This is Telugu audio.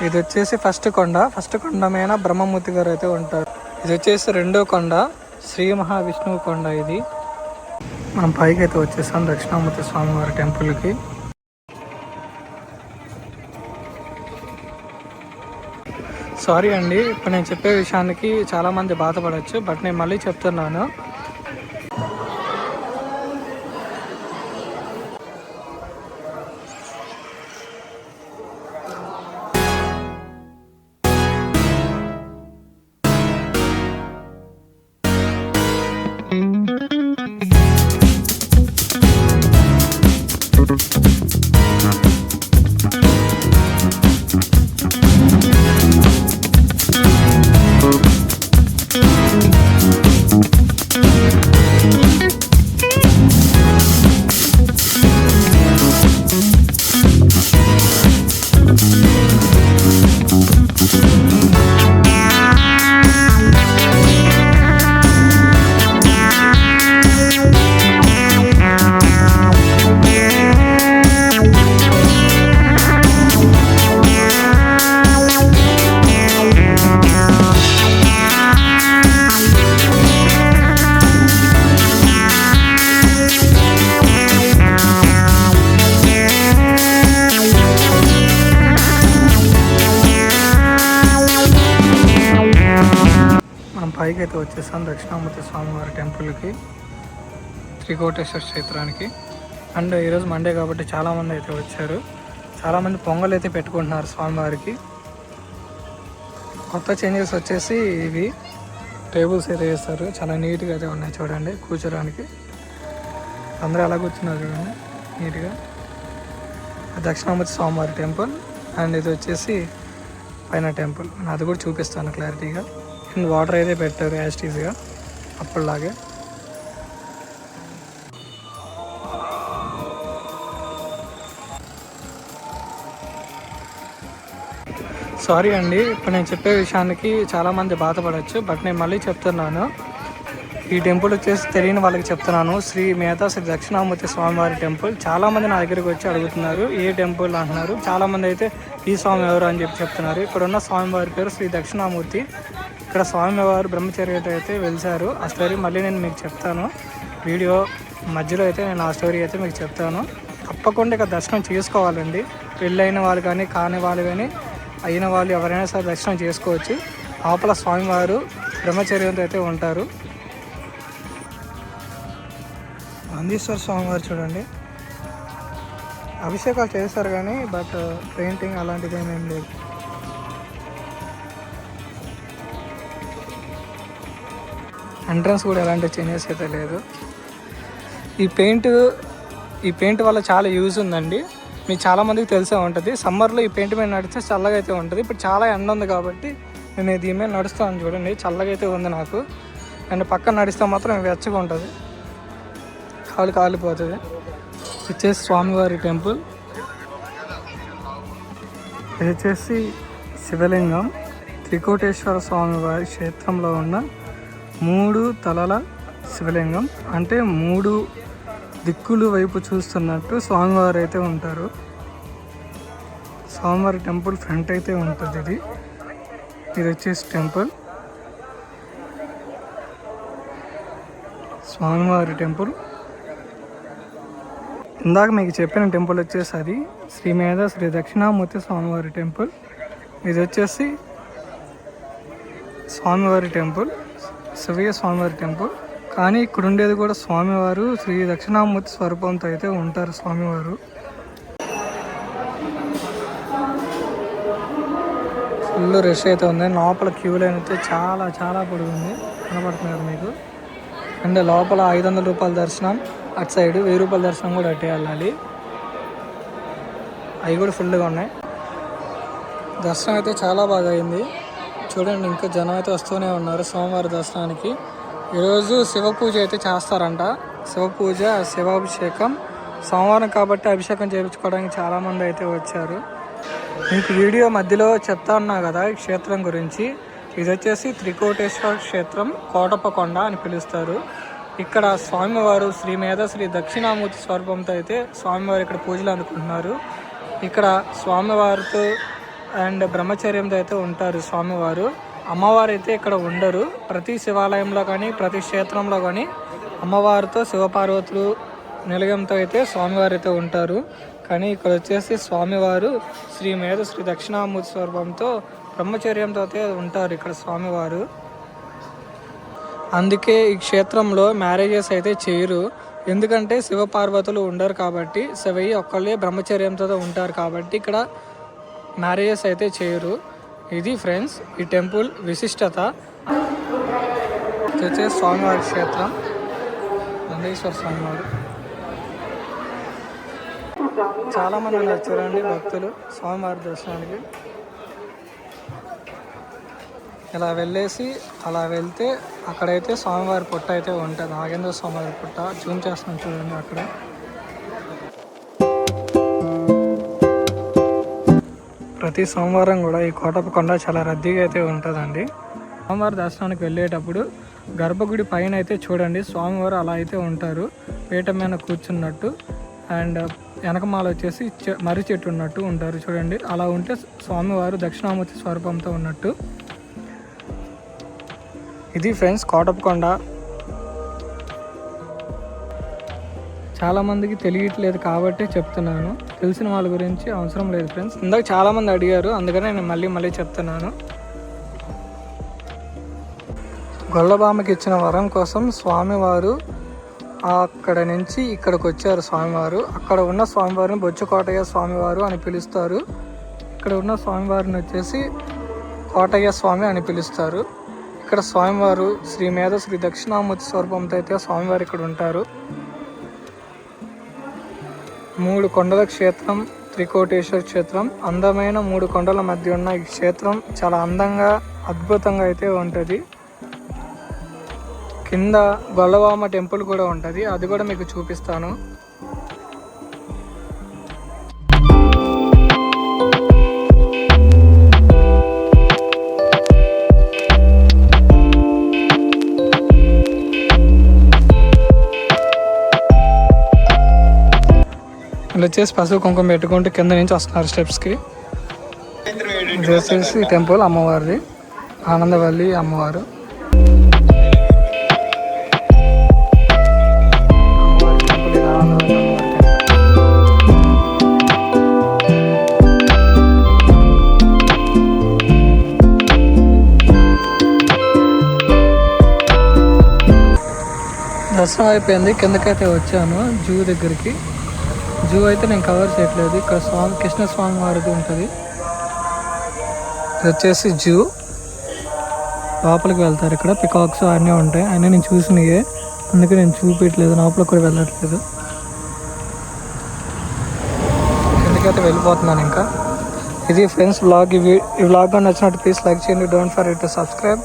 ఇది వచ్చేసి ఫస్ట్ కొండ మీద బ్రహ్మమూర్తి గారు అయితే ఉంటారు. ఇది వచ్చేసి రెండో కొండ, శ్రీ మహావిష్ణువు కొండ. ఇది మనం పైకి అయితే వచ్చేసాం దక్షిణామూర్తి స్వామివారి టెంపుల్కి. సారీ అండి, ఇప్పుడు నేను చెప్పే విషయానికి చాలామంది బాధపడవచ్చు, బట్ నేను మళ్ళీ చెప్తున్నాను. పైకి అయితే వచ్చేసాం దక్షిణామూర్తి స్వామివారి టెంపుల్కి, త్రికోటేశ్వర క్షేత్రానికి. అండ్ ఈరోజు మండే కాబట్టి చాలామంది అయితే వచ్చారు. చాలామంది పొంగల్ అయితే పెట్టుకుంటున్నారు స్వామివారికి. కొత్త చేంజెస్ వచ్చేసి ఇవి టేబుల్స్ అయితే వేస్తారు, చాలా నీట్గా అయితే ఉన్నాయి చూడండి కూర్చోడానికి. అందరూ ఎలా కూర్చున్నారు చూడండి నీట్గా. దక్షిణామూర్తి స్వామివారి టెంపుల్. అండ్ ఇది వచ్చేసి పైన టెంపుల్, అది కూడా చూపిస్తాను క్లారిటీగా. అండ్ వాటర్ అయితే పెట్టారు యాస్టీస్గా అప్పటిలాగే. సారీ అండి, ఇప్పుడు నేను చెప్పే విషయానికి చాలామంది బాధపడవచ్చు, బట్ నేను మళ్ళీ చెప్తున్నాను. ఈ టెంపుల్ వచ్చేసి తెలియని వాళ్ళకి చెప్తున్నాను. శ్రీ దక్షిణామూర్తి స్వామివారి టెంపుల్. చాలామంది నా దగ్గరికి వచ్చి అడుగుతున్నారు ఏ టెంపుల్ అంటున్నారు. చాలామంది అయితే ఈ స్వామి ఎవరు అని చెప్తున్నారు. ఇక్కడ ఉన్న స్వామివారి పేరు శ్రీ దక్షిణామూర్తి. ఇక్కడ స్వామివారు బ్రహ్మచర్యతో అయితే వెలిసారు. ఆ స్టోరీ మళ్ళీ నేను మీకు చెప్తాను, వీడియో మధ్యలో అయితే నేను ఆ స్టోరీ అయితే మీకు చెప్తాను. తప్పకుండా ఇక్కడ దర్శనం చేసుకోవాలండి. పెళ్ళైన వాళ్ళు కానీ కాని వాళ్ళు కానీ అయిన వాళ్ళు ఎవరైనా సరే దర్శనం చేసుకోవచ్చు. లోపల స్వామివారు బ్రహ్మచర్యంతో అయితే ఉంటారు. నందీశ్వర స్వామివారు చూడండి, అభిషేకాలు చేస్తారు కానీ బట్ పెయింటింగ్ అలాంటిది ఏమేమి లేదు. ఎంట్రన్స్ కూడా ఎలాంటి చేంజెస్ అయితే లేదు. ఈ పెయింట్ వల్ల చాలా యూజ్ ఉందండి. మీకు చాలామందికి తెలిసే ఉంటుంది. సమ్మర్లో ఈ పెయింట్ మీద నడిస్తే చల్లగా అయితే ఉంటుంది. ఇప్పుడు చాలా ఎండ ఉంది కాబట్టి నేను దీని మీద నడుస్తాను చూడండి, చల్లగా అయితే ఉంది నాకు. అండ్ పక్కన నడిస్తే మాత్రం వెచ్చగా ఉంటుంది, కాలిపోతుంది. వచ్చేసి స్వామివారి టెంపుల్. ఇది వచ్చేసి శివలింగం. త్రికోటేశ్వర స్వామివారి క్షేత్రంలో ఉన్న 3 తలల శివలింగం. అంటే 3 దిక్కులు వైపు చూస్తున్నట్టు స్వామివారు అయితే ఉంటారు. స్వామివారి టెంపుల్ ఫ్రంట్ అయితే ఉంటుంది. ఇది వచ్చేసి టెంపుల్, స్వామివారి టెంపుల్. ఇందాక మీకు చెప్పిన టెంపుల్ వచ్చేసి అది శ్రీ దక్షిణామూర్తి స్వామివారి టెంపుల్. ఇది వచ్చేసి స్వామివారి టెంపుల్, శివయ్య స్వామివారి టెంపుల్. కానీ ఇక్కడ ఉండేది కూడా స్వామివారు శ్రీ దక్షిణామూర్తి స్వరూపంతో అయితే ఉంటారు స్వామివారు. ఫుల్ రష్ అయితే ఉంది. లోపల క్యూ లైన్ అయితే చాలా చాలా పొడుగుంది, కనపడుతున్నారు మీకు. అంటే లోపల 500 రూపాయల దర్శనం అటు సైడ్, 1000 రూపాయల దర్శనం కూడా అట్టే వెళ్ళాలి. అవి కూడా ఫుల్గా ఉన్నాయి. దర్శనం అయితే చాలా బాగా అయింది చూడండి. ఇంకా జనం అయితే వస్తూనే ఉన్నారు స్వామివారి దర్శనానికి. ఈరోజు శివ పూజ అయితే చేస్తారంట. శివ పూజ, శివాభిషేకం. సోమవారం కాబట్టి అభిషేకం చేయించుకోవడానికి చాలామంది అయితే వచ్చారు. మీకు వీడియో మధ్యలో చెప్తా ఉన్నా కదా ఈ క్షేత్రం గురించి. ఇది వచ్చేసి త్రికోటేశ్వర క్షేత్రం, కోటప్పకొండ అని పిలుస్తారు. ఇక్కడ స్వామివారు శ్రీ దక్షిణామూర్తి స్వరూపంతో అయితే స్వామివారు ఇక్కడ పూజలు అందుకుంటున్నారు. ఇక్కడ స్వామివారితో అండ్ బ్రహ్మచర్యంతో అయితే ఉంటారు స్వామివారు. అమ్మవారు అయితే ఇక్కడ ఉండరు. ప్రతి శివాలయంలో కానీ ప్రతి క్షేత్రంలో కానీ అమ్మవారితో శివపార్వతులు నిలయంతో అయితే స్వామివారు అయితే ఉంటారు. కానీ ఇక్కడ వచ్చేసి స్వామివారు శ్రీ దక్షిణామూర్తి స్వరూపంతో బ్రహ్మచర్యంతో అయితే ఉంటారు ఇక్కడ స్వామివారు. అందుకే ఈ క్షేత్రంలో మ్యారేజెస్ అయితే చేయరు. ఎందుకంటే శివపార్వతులు ఉండరు కాబట్టి, శివయ్య ఒక్కళ్ళే బ్రహ్మచర్యంతో ఉంటారు కాబట్టి ఇక్కడ మ్యారేజెస్ అయితే చేయరు. ఇది ఫ్రెండ్స్ ఈ టెంపుల్ విశిష్టత. వచ్చే స్వామివారి క్షేత్రం నందీశ్వర స్వామివారు. చాలామంది వచ్చారండి భక్తులు స్వామివారి దర్శనానికి. ఇలా వెళ్ళేసి అలా వెళ్తే అక్కడైతే స్వామివారి పుట్ట అయితే ఉంటుంది. నాగేంద్ర స్వామివారి పుట్ట జూమ్ చేస్తున్నాం చూడండి. అక్కడ ప్రతి సోమవారం కూడా ఈ కోటప్పకొండ చాలా రద్దీగా అయితే ఉంటుందండి. స్వామివారి దర్శనానికి వెళ్ళేటప్పుడు గర్భగుడి పైన అయితే చూడండి స్వామివారు అలా అయితే ఉంటారు, పీట మీద కూర్చున్నట్టు. అండ్ వెనకమాల వచ్చేసి మర్రి చెట్టు ఉన్నట్టు ఉంటారు చూడండి. అలా ఉంటే స్వామివారు దక్షిణామూర్తి స్వరూపంతో ఉన్నట్టు. ఇది ఫ్రెండ్స్ కోటప్పకొండ. చాలామందికి తెలియట్లేదు కాబట్టి చెప్తున్నాను, తెలిసిన వాళ్ళ గురించి అవసరం లేదు ఫ్రెండ్స్. ఇందాక చాలామంది అడిగారు, అందుకనే నేను మళ్ళీ చెప్తున్నాను. గొల్లబామకి ఇచ్చిన వరం కోసం స్వామివారు అక్కడ నుంచి ఇక్కడికి వచ్చారు స్వామివారు. అక్కడ ఉన్న స్వామివారిని బొచ్చుకోటయ్య స్వామివారు అని పిలుస్తారు. ఇక్కడ ఉన్న స్వామివారిని వచ్చేసి కోటయ్య స్వామి అని పిలుస్తారు. ఇక్కడ స్వామివారు శ్రీ దక్షిణామూర్తి స్వరూపంతో అయితే స్వామివారు ఇక్కడ ఉంటారు. 3 కొండల క్షేత్రం త్రికోటేశ్వర క్షేత్రం. అందమైన 3 కొండల మధ్య ఉన్న ఈ క్షేత్రం చాలా అందంగా అద్భుతంగా అయితే ఉంటుంది. కింద గొల్లవామ టెంపుల్ కూడా ఉంటుంది, అది కూడా మీకు చూపిస్తాను. ఇలా వచ్చేసి పసుపు కుంకుమ పెట్టుకుంటూ కింద నుంచి వస్తున్నారు స్టెప్స్కి. ఇది వచ్చేసి టెంపుల్ అమ్మవారిది, ఆనందవల్లి అమ్మవారు. దర్శనం అయిపోయింది, కిందకైతే వచ్చాను జూ దగ్గరికి. జూ అయితే నేను కవర్ చేయట్లేదు. ఇక్కడ కృష్ణస్వామి వారిది ఉంటుంది. ఇది వచ్చేసి జూ. లోపలికి వెళ్తారు, ఇక్కడ పికాక్స్ అన్నీ ఉంటాయి. అన్నీ నేను చూసినవే, అందుకే నేను చూపించట్లేదు, లోపలికి కూడా వెళ్ళట్లేదు. ఎందుకైతే వెళ్ళిపోతున్నాను ఇంకా. ఇది ఫ్రెండ్స్ వ్లాగ్. ఈ వ్లాగ్ నచ్చినట్టు ప్లీజ్ లైక్ చేయండి. Don't forget to subscribe.